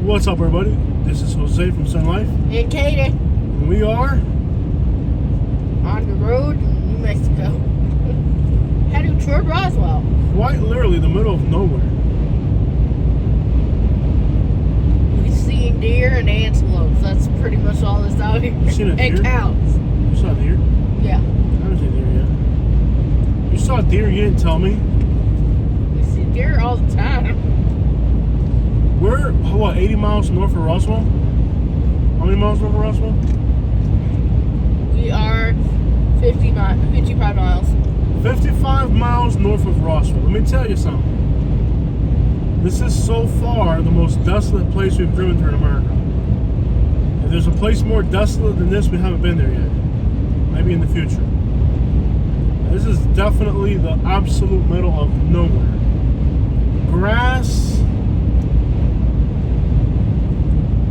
What's up, everybody? This is Jose from Sun Life. And Katie. And we are on the road in New Mexico. Heading toward Roswell. Quite literally the middle of nowhere. We've seen deer and antelopes. That's pretty much all that's out here. You seen a deer? And cows. You saw a deer? Yeah. I haven't seen a deer yet. You saw a deer, you didn't tell me? We see deer all the time. We're, 80 miles north of Roswell? How many miles north of Roswell? We are 55 miles. 55 miles north of Roswell. Let me tell you something. This is so far the most desolate place we've driven through in America. If there's a place more desolate than this, we haven't been there yet. Maybe in the future. This is definitely the absolute middle of nowhere. Grass,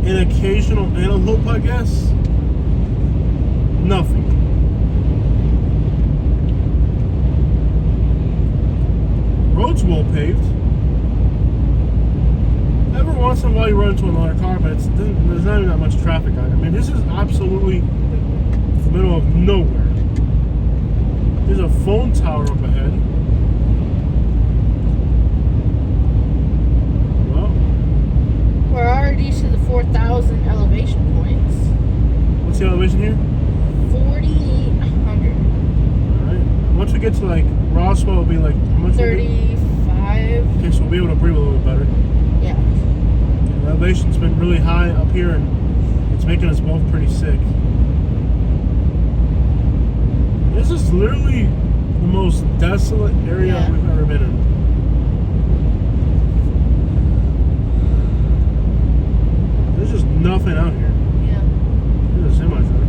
an occasional antelope, I guess. Nothing. Road's well paved. Every once in a while you run into another car, but there's not even that much traffic on it. I mean, this is absolutely the middle of nowhere. There's a phone tower up ahead. Well, We're already to the 4,000 elevation points. what's the elevation here? 4,800. Alright. Once we get to like Roswell, it'll be like how much? 35. Okay, so we'll be able to breathe a little bit better. Yeah. The elevation's been really high up here, and it's making us both pretty sick. This is literally the most desolate area we've ever been in. There's just nothing out here. Yeah. There's a semi-truck.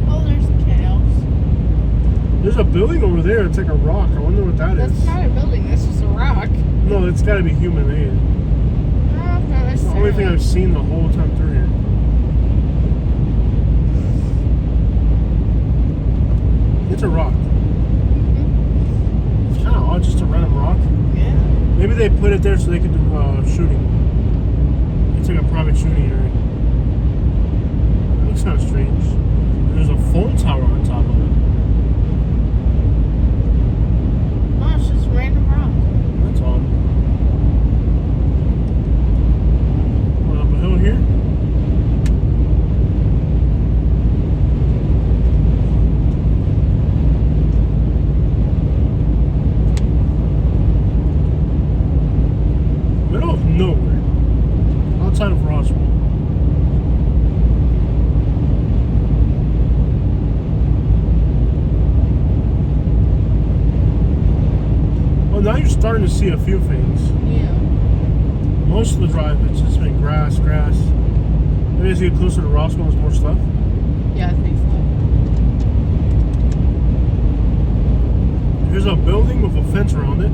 Oh, there's cows. There's a building over there. It's like a rock. I wonder what that That's is. not a building. That's just a rock. No, it's got to be human-made. No, not It's the only thing I've seen the whole time through here. It's a rock. It's kind of odd, just a random rock. Yeah. Maybe they put it there so they could do shooting. It's like a private shooting area. It looks kind of strange. There's a phone tower on top of it. No, it's just a random rock. That's odd. Going up a hill here. Middle of nowhere. Outside of Roswell. Well, now you're starting to see a few things. Yeah. Most of the drive, it's just been grass. Maybe as you get closer to Roswell, there's more stuff. Yeah, I think so. Here's a building with a fence around it.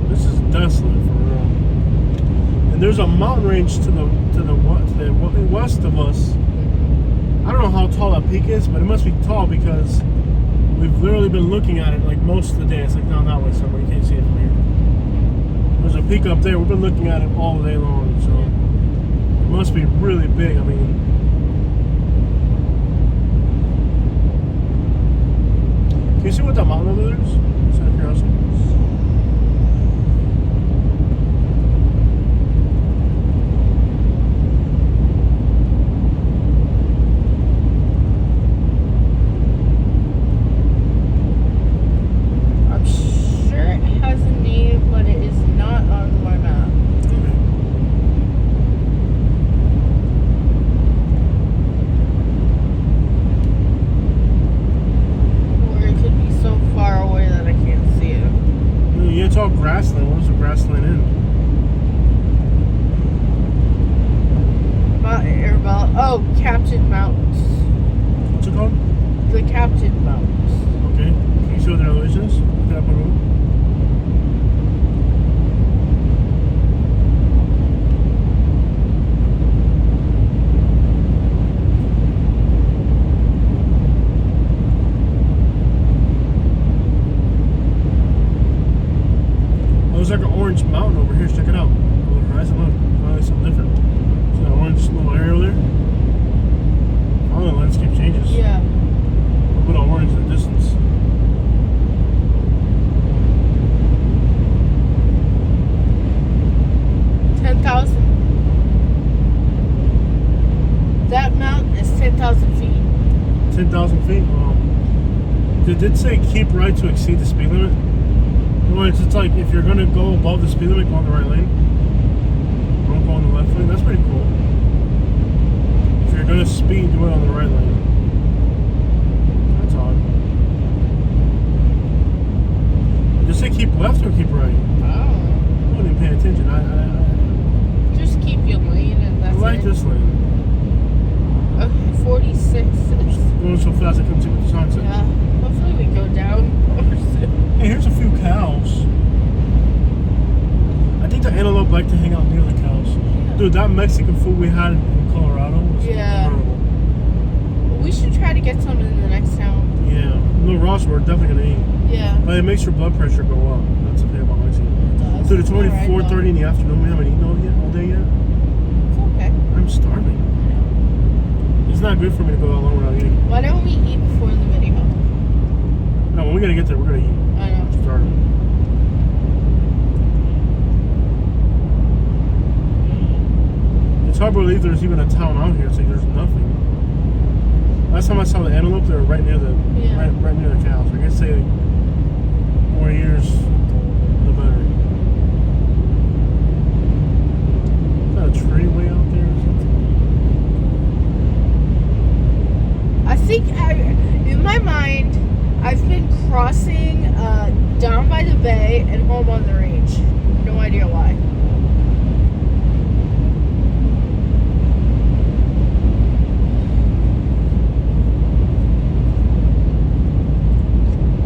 This is desolate for real. And there's a mountain range to the west of us. I don't know how tall that peak is, but it must be tall because we've literally been looking at it like most of the day. It's like down that way somewhere. You can't see it from here. There's a peak up there. We've been looking at it all day long, so it must be really big. I mean, can you see what that mountain over there is? Just out of curiosity. I'm sure it has a name, but it is not on my map. Okay. Or it could be so far away that I can't see it. Yeah, it's all grassland. Where's the grassland end? Oh, Captain Mountains. What's it called? The Captain Mountains. Okay. Can you see what their elevation is? Look it up on Google. orange mountain over here. Check it out. On the horizon, look. Finally something different. See that orange little area over there? Oh, the landscape changes. Yeah. A little bit of orange in the distance. That mountain is 10,000 feet. 10,000 feet? They did say keep right to exceed the speed limit. It's like if you're going to go above the speed limit, go on the right lane. Don't go on the left lane. That's pretty cool. If you're going to speed, do it on the right lane. That's odd. Did they say keep left or keep right? Oh. I wasn't even paying attention. Just keep your lane and that's I like it. this lane. Okay, 46. Going so fast I couldn't see what the sign said. Yeah. Hopefully we go down more soon. Hey, here's a few cows. I think the antelope like to hang out near the cows. Yeah. Dude, that Mexican food we had in Colorado was incredible. We should try to get some in the next town. Yeah. No, Roswell, we're definitely gonna eat. Yeah. But it makes your blood pressure go up. That's the thing about Mexican. Dude, it's only 4:30 in the afternoon. We haven't eaten all day yet. It's okay. I'm starving. It's not good for me to go that long without eating. Why don't we eat before the video? No, when we gotta get there, we're gonna eat. I know. I'm starving. It's hard to believe there's even a town out here. It's like there's nothing. Last time I saw the antelope, they were right near the right near the cows. I guess say more years, the better. Is that a tree way out there or something? I think in my mind, I've been crossing down by the bay and home on the range. No idea why.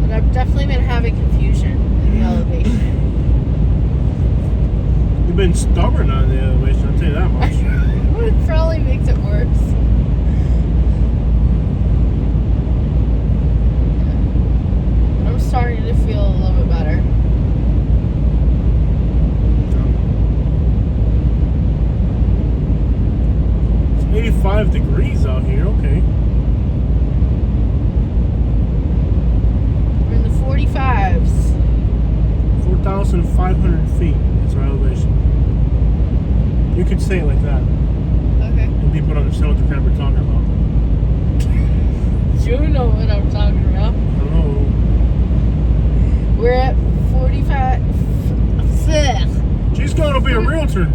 But I've definitely been having confusion in the elevation. You've been stubborn on the elevation, I'll tell you that much. It probably makes it worse. I'm starting to feel a little bit better. It's 85 degrees out here, okay. We're in the 45s. 4,500 feet is our elevation. You could say it like that, Okay. and people understand what the crap we're talking about. You know what I'm talking about. Hello. We're at 45. She's going to be a realtor.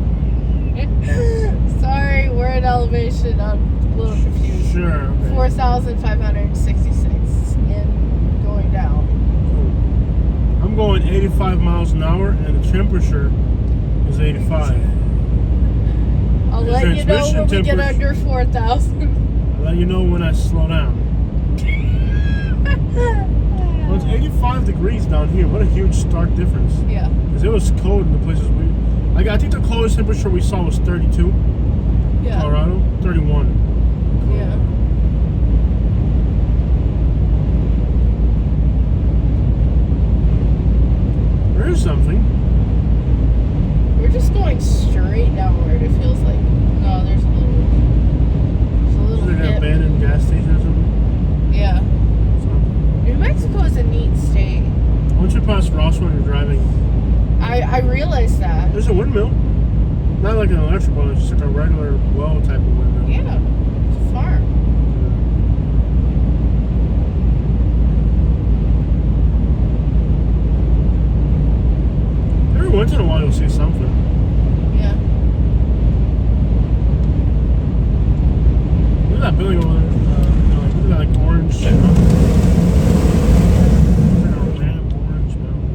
Sorry, we're at elevation. I'm a little confused. Sure. Okay. 4,566 and going down. Cool. I'm going 85 miles an hour, and the temperature is 85. I'll let you know when we get under 4,000. I'll let you know when I slow down. Well, it's 85 degrees down here. What a huge stark difference. Yeah. Because it was cold in the places I think the coldest temperature we saw was 32. Yeah. Colorado, 31. Yeah. There is something. We're just going straight downward, it feels like. No, there's a little Is there an hip. abandoned gas station or something? Yeah. Something. New Mexico is a neat state. Once you pass Roswell, you're driving. I realized that. There's a windmill. Not like an electric one, it's just like a regular well type of windmill. Yeah. It's a farm. Every once in a while you'll see something. Yeah. Look at that building over there. Look at that like orange. Like a random orange mountain.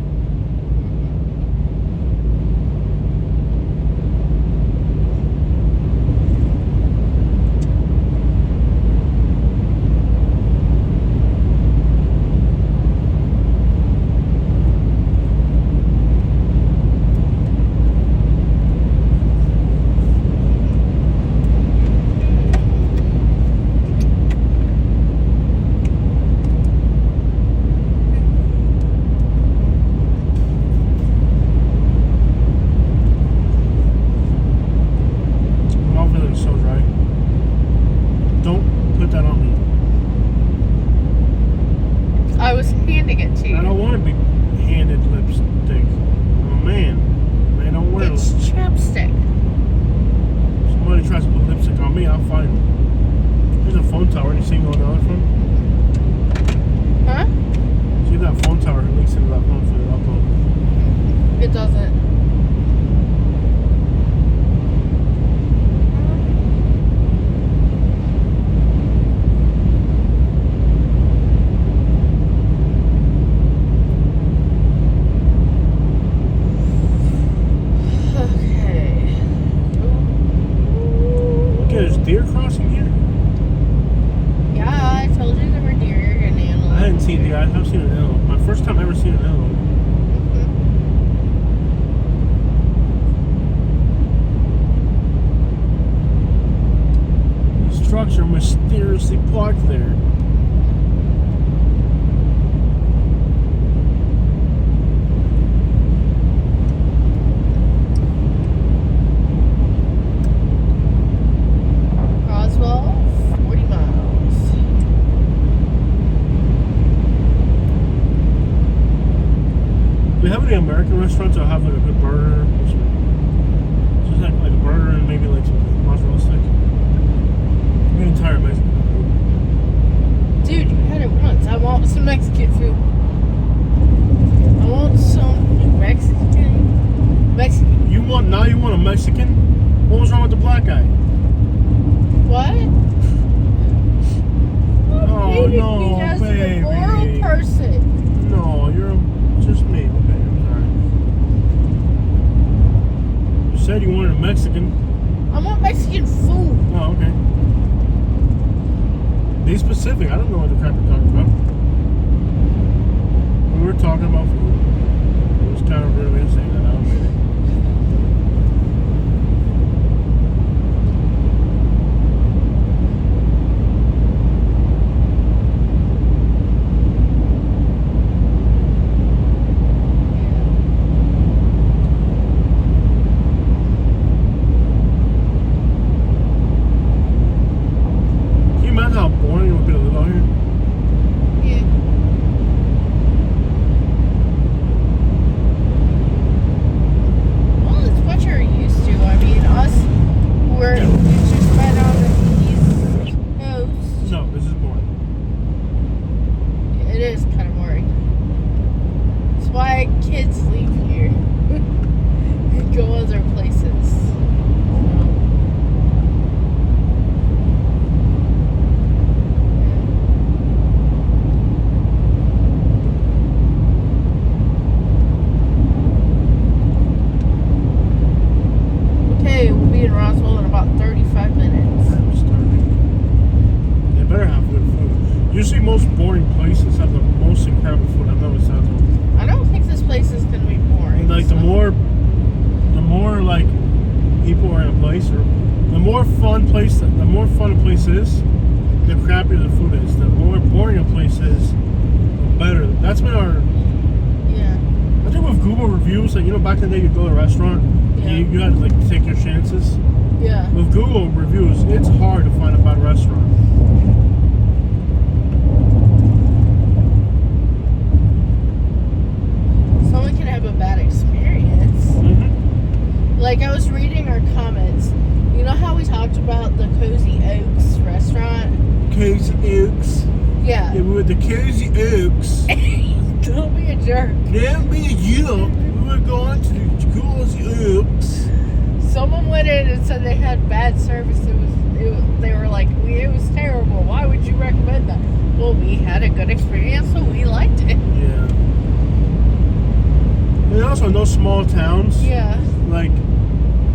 links in the upload for the upload. It doesn't. There's deer crossing here? Yeah, I told you there were deer and antelope. I hadn't seen deer. I've seen an antelope. My first time ever seeing an antelope. The structure mysteriously parked there. Roswell, 40 miles. Do we have any American restaurants that have like a good burger? Just like a burger and maybe like some mozzarella sticks? I'm getting tired of Mexican food. Dude, you had it once. I want some Mexican food. I want some Mexican. You want a Mexican? What was wrong with the black guy? What? Oh You no, me as baby. an immoral person. No, you're just me. Okay, I'm sorry. You said you wanted a Mexican. I want Mexican food. Oh, okay. Be specific. I don't know what the crap you're talking about. We were talking about food. It was kind of rude of me to say that. I'll admit it. Can you imagine how boring it would be to live out here? Yeah. Well, it's what you're used to. I mean, us, we're just right on the East Coast. No, this is boring. It is kind of boring. That's why kids leave here and go other places. Okay, we'll be in Roswell in about 35 minutes. I'm starving. They better have good food. Usually most boring places have the most incredible food. I've noticed that though. I don't think this place is gonna be boring. Like the so- more like people are in a place, or the more fun a place is, the crappier the food is. The more boring a place is, the better. That's been our. Yeah. I think with Google reviews, like back in the day, you go to a restaurant, Yeah. you had to like take your chances. Yeah. With Google reviews, it's hard to find a bad restaurant. Someone can have a bad experience. Mm-hmm. Like I was reading our comments. You know how we talked about the Cozy Oaks restaurant? Cozy Oaks. Yeah. Yeah, we were at the Cozy Oaks. Don't be a jerk. Don't be a jerk. We were going to the Cozy Oaks. Someone went in and said they had bad service. They were like, it was terrible. Why would you recommend that? Well, we had a good experience, so we liked it. Yeah. And also in those small towns, Yeah. like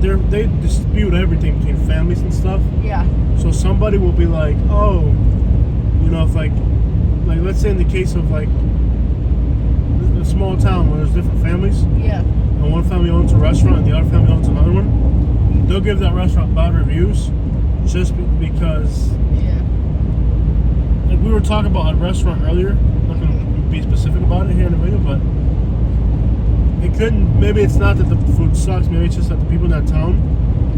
they dispute everything between families and stuff. Yeah. So somebody will be like, oh, if like let's say in the case of like a small town where there's different families, Yeah. and one family owns a restaurant and the other family owns another one, they'll give that restaurant bad reviews just because. Yeah. Like we were talking about a restaurant earlier. I'm not gonna be specific about it here in the video, but it couldn't. Maybe it's not that the food sucks. Maybe it's just that the people in that town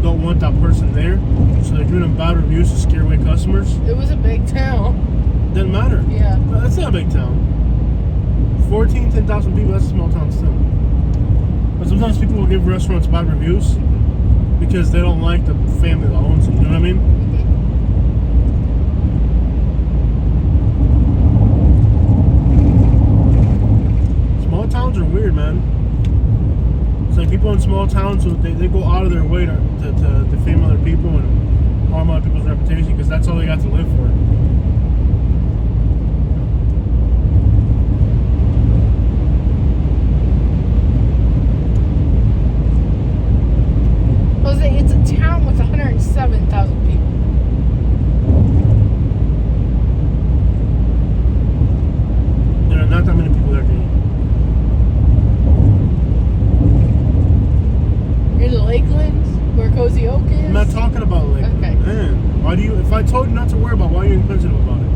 don't want that person there, so they're giving them bad reviews to scare away customers. It was a big town. Doesn't matter. Yeah. That's not a big town. 10,000 people. That's a small town still. But sometimes people will give restaurants bad reviews because they don't like the family that owns it. You know what I mean? man. It's like people in small towns, so they go out of their way to defame other people and harm other people's reputation because that's all they got to live for. It's a town with 107,000 people. There are not that many people there, Jane. In Lakeland, where Cozy Oak is. I'm not talking about like, Okay. man, why do you, if I told you not to worry about, why are you inquisitive about it?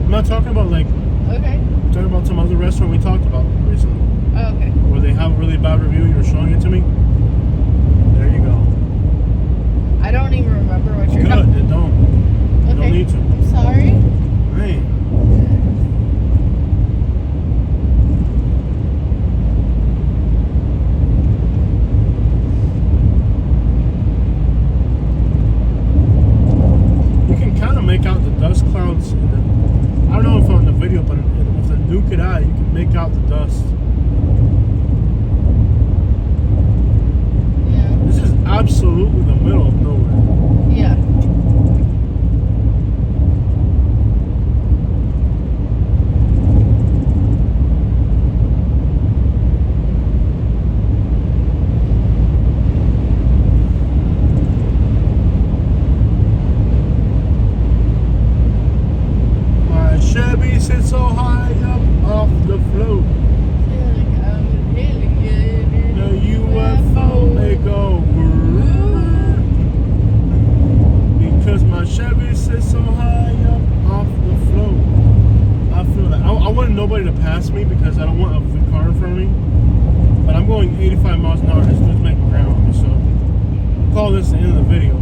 I'm not talking about like, Okay. I'm talking about some other restaurant we talked about recently. Oh, okay. Where they have a really bad review, you were showing it to me. There you go. I don't even remember what you're Good, talking then don't. You Okay. don't need to. I'm sorry. Man. You can kind of make out the dust clouds. I don't know if on the video, but with the naked eye, you can make out the dust. Yeah. This is absolutely the middle of nowhere. Yeah. My Chevy sits so high up off the float. Feel like I'm an alien in The a UFO may go brrrr. Because my Chevy sits so high up off the float. I feel that. I want nobody to pass me because I don't want a car in front of me. But I'm going 85 miles an hour. This dude's making ground on me, so I'll call this the end of the video.